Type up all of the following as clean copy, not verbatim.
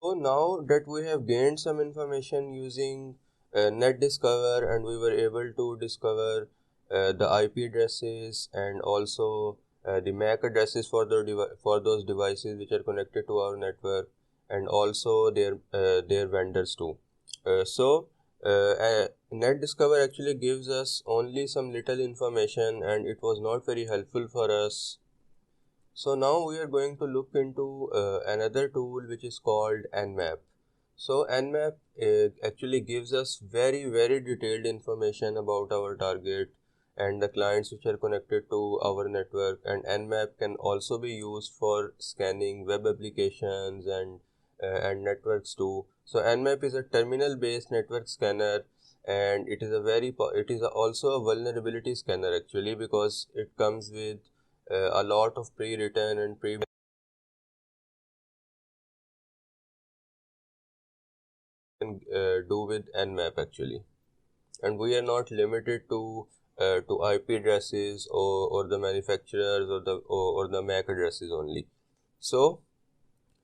So now that we have gained some information using net discover, and we were able to discover the IP addresses and also the MAC addresses for for those devices which are connected to our network, and also their vendors too. Net discover actually gives us only some little information, and it was not very helpful for us. So now we are going to look into another tool which is called Nmap. So Nmap actually gives us very detailed information about our target and the clients which are connected to our network, and Nmap can also be used for scanning web applications and networks too. So Nmap is a terminal based network scanner, and it is also a vulnerability scanner actually, because it comes with a lot of pre-written and pre do with Nmap actually, and we are not limited to IP addresses or the manufacturers or the MAC addresses only. So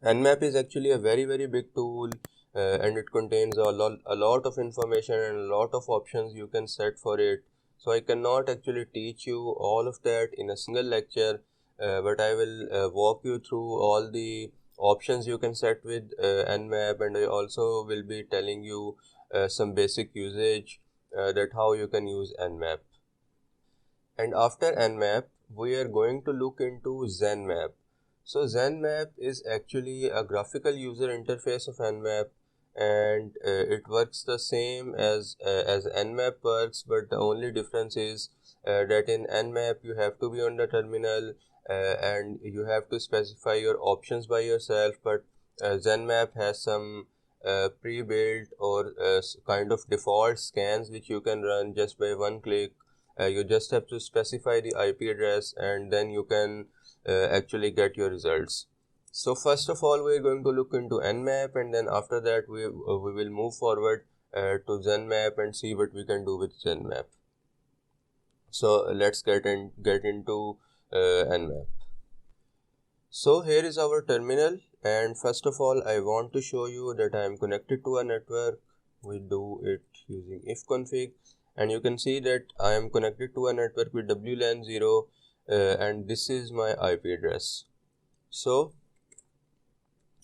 Nmap is actually a very big tool, and it contains a lot of information and a lot of options you can set for it. So I cannot actually teach you all of that in a single lecture, but I will walk you through all the options you can set with Nmap, and I also will be telling you some basic usage, that how you can use Nmap. And after Nmap, we are going to look into Zenmap. So Zenmap is actually a graphical user interface of Nmap, and it works the same as Nmap works, but the only difference is that in Nmap you have to be on the terminal, and you have to specify your options by yourself, but Zenmap has some pre-built or kind of default scans which you can run just by one click. You just have to specify the IP address, and then you can actually get your results. So first of all, we are going to look into Nmap, and then after that we will move forward to Zenmap and see what we can do with Zenmap. So let's get into Nmap. So here is our terminal, and first of all I want to show you that I am connected to a network. We do it using ifconfig, and you can see that I am connected to a network with WLAN 0, and this is my IP address. So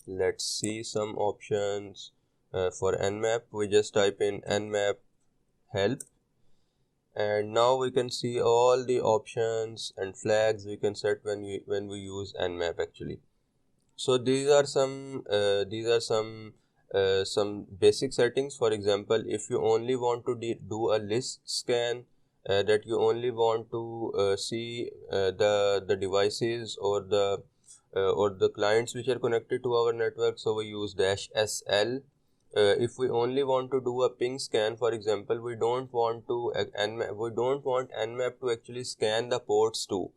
let's see some options for Nmap. We just type in Nmap help, and now we can see all the options and flags we can set when we use Nmap actually. So these are some basic settings. For example, if you only want to do a list scan, that you only want to see the devices or the clients which are connected to our network, so we use -SL. If we only want to do a ping scan, for example, we don't want Nmap to actually scan the ports too.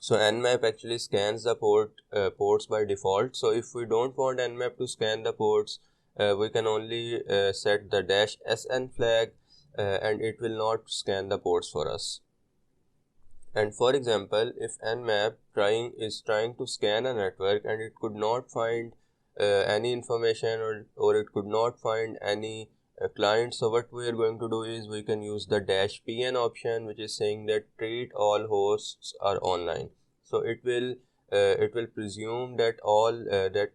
So Nmap actually scans the ports by default. So if we don't want Nmap to scan the ports, we can only set the -SN flag, and it will not scan the ports for us. And for example, if Nmap is trying to scan a network and it could not find any information, or it could not find any client, so what we are going to do is we can use the -PN option, which is saying that treat all hosts are online. So it will presume that that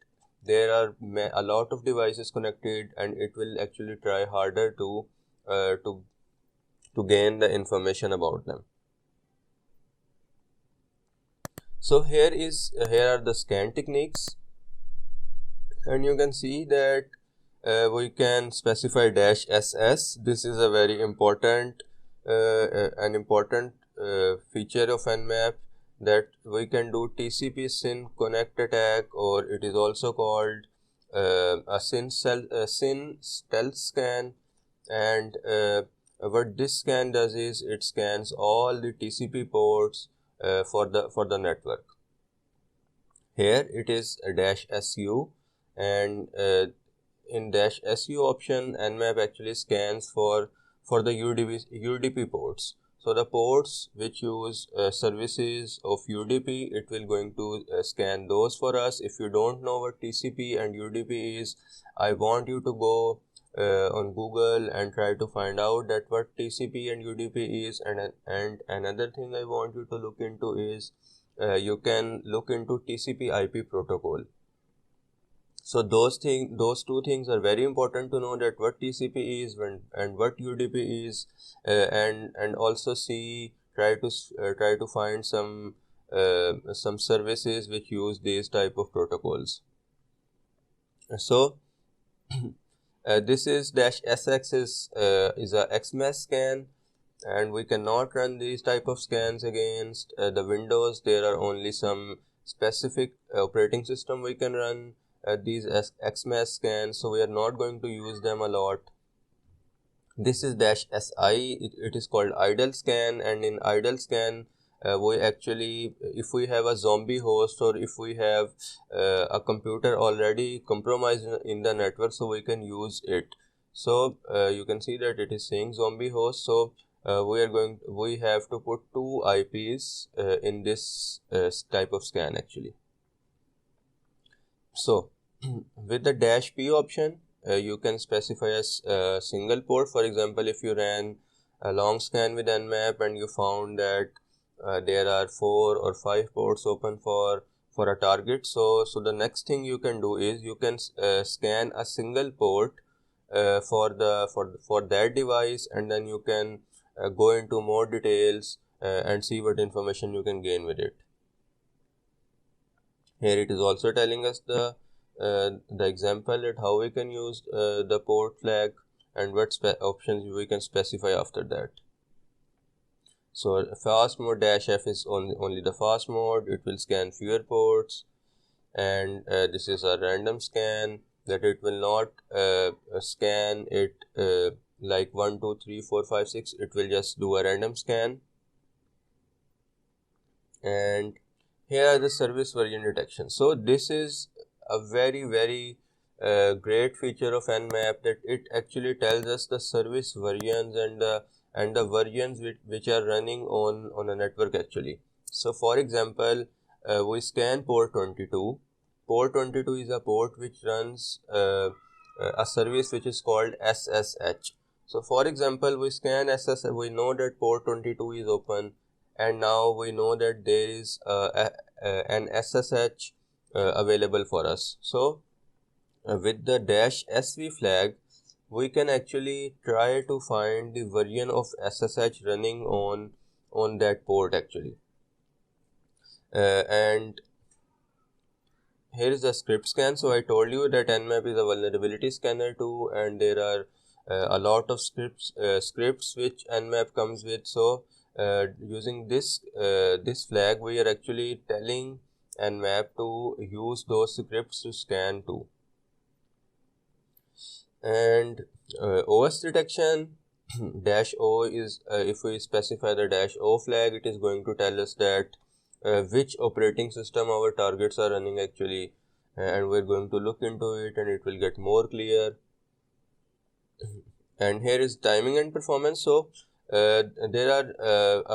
there are a lot of devices connected, and it will actually try harder to gain the information about them. So here are the scan techniques, and you can see that we can specify -SS. This is a very important feature of Nmap, that we can do TCP SYN connect attack, or it is also called a SYN stealth scan. And what this scan does is it scans all the TCP ports for the network. Here it is a -SU, and in -SU option, Nmap actually scans for the UDP ports. So the ports which use services of UDP, it will going to scan those for us. If you don't know what TCP and UDP is, I want you to go on Google and try to find out that what TCP and UDP is. And another thing I want you to look into is you can look into TCP IP protocol. So those two things are very important to know, that what TCP is and what UDP is, and also try to find some services which use these type of protocols. So this is -SX is a XMS scan, and we cannot run these type of scans against the Windows. There are only some specific operating system we can run these XMS scans, so we are not going to use them a lot. This is -SI, it is called idle scan, and in idle scan we actually, if we have a zombie host or if we have a computer already compromised in the network, so we can use it. So you can see that it is saying zombie host, so we have to put two IPs in this type of scan actually. So with the -P option, you can specify a single port. For example, if you ran a long scan with Nmap and you found that there are 4 or 5 ports open for a target, so the next thing you can do is you can scan a single port for that device, and then you can go into more details and see what information you can gain with it. Here it is also telling us the example at how we can use the port flag and what options we can specify after that. So fast mode -F is only the fast mode. It will scan fewer ports, and this is a random scan, that it will not scan it like 1, 2, 3, 4, 5, 6. It will just do a random scan. And here are the service version detection. So this is a very great feature of Nmap, that it actually tells us the service versions and the versions which are running on a network actually. So for example, we scan port 22. Port 22 is a port which runs a service which is called SSH. So for example, we scan SSH, we know that port 22 is open, and now we know that there is an SSH available for us. So with the -SV flag, we can actually try to find the version of SSH running on that port actually. And here is the script scan. So I told you that Nmap is a vulnerability scanner too, and there are a lot of scripts which Nmap comes with. So using this flag, we are actually telling Nmap to use those scripts to scan too. And OS detection, -O is if we specify the -O flag, it is going to tell us that which operating system our targets are running actually, and we're going to look into it and it will get more clear. And here is timing and performance. So there are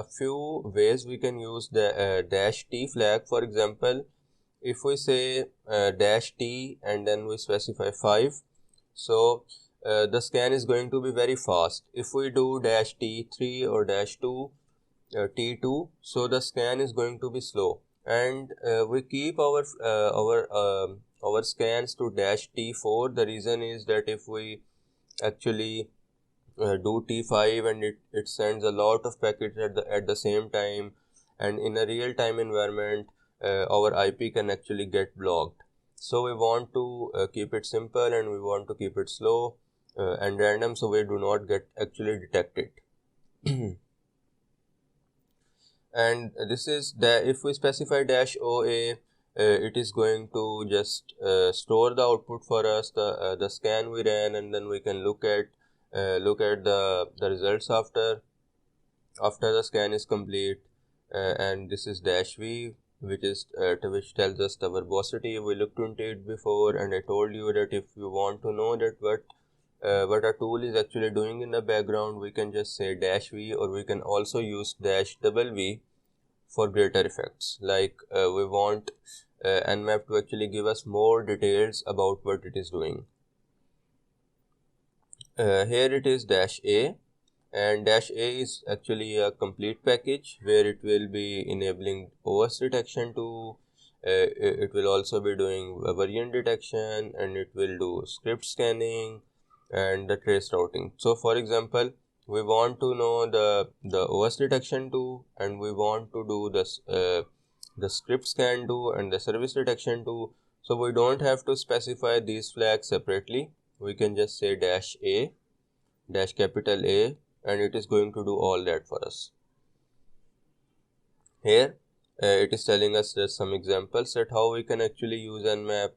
a few ways we can use the -T flag. For example, if we say -T and then we specify 5, so the scan is going to be very fast. If we do -T3 or -2, T2, so the scan is going to be slow, and we keep our scans to -T4. The reason is that if we actually do T5 and it sends a lot of packets at the same time, and in a real time environment, our IP can actually get blocked. So we want to keep it simple, and we want to keep it slow and random, so we do not get actually detected. And this is if we specify -OA, it is going to just store the output for us, the scan we ran, and then we can look at the results after the scan is complete. And this is -V, which tells us the verbosity. We looked into it before, and I told you that if you want to know that what what a tool is actually doing in the background, we can just say -v, or we can also use -v for greater effects. Like we want Nmap to actually give us more details about what it is doing. Here it is -a, and -a is actually a complete package where it will be enabling OS detection to it will also be doing variant detection, and it will do script scanning and the trace routing. So for example, we want to know the OS detection too, and we want to do this the script scan too and the service detection too. So we don't have to specify these flags separately. We can just say -a, -A, and it is going to do all that for us. Here it is telling us just some examples that how we can actually use Nmap.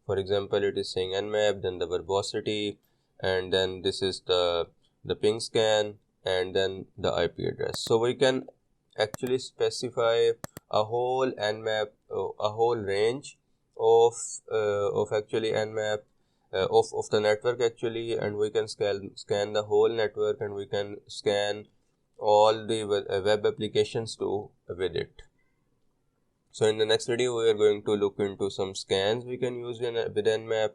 For example, it is saying Nmap, then the verbosity, and then this is the ping scan, and then the IP address. So we can actually specify a whole Nmap, a whole range of actually Nmap of the network actually, and we can scan the whole network, and we can scan all the web applications too with it. So in the next video we are going to look into some scans we can use with Nmap,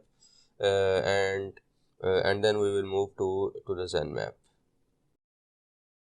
and then we will move to the Nmap.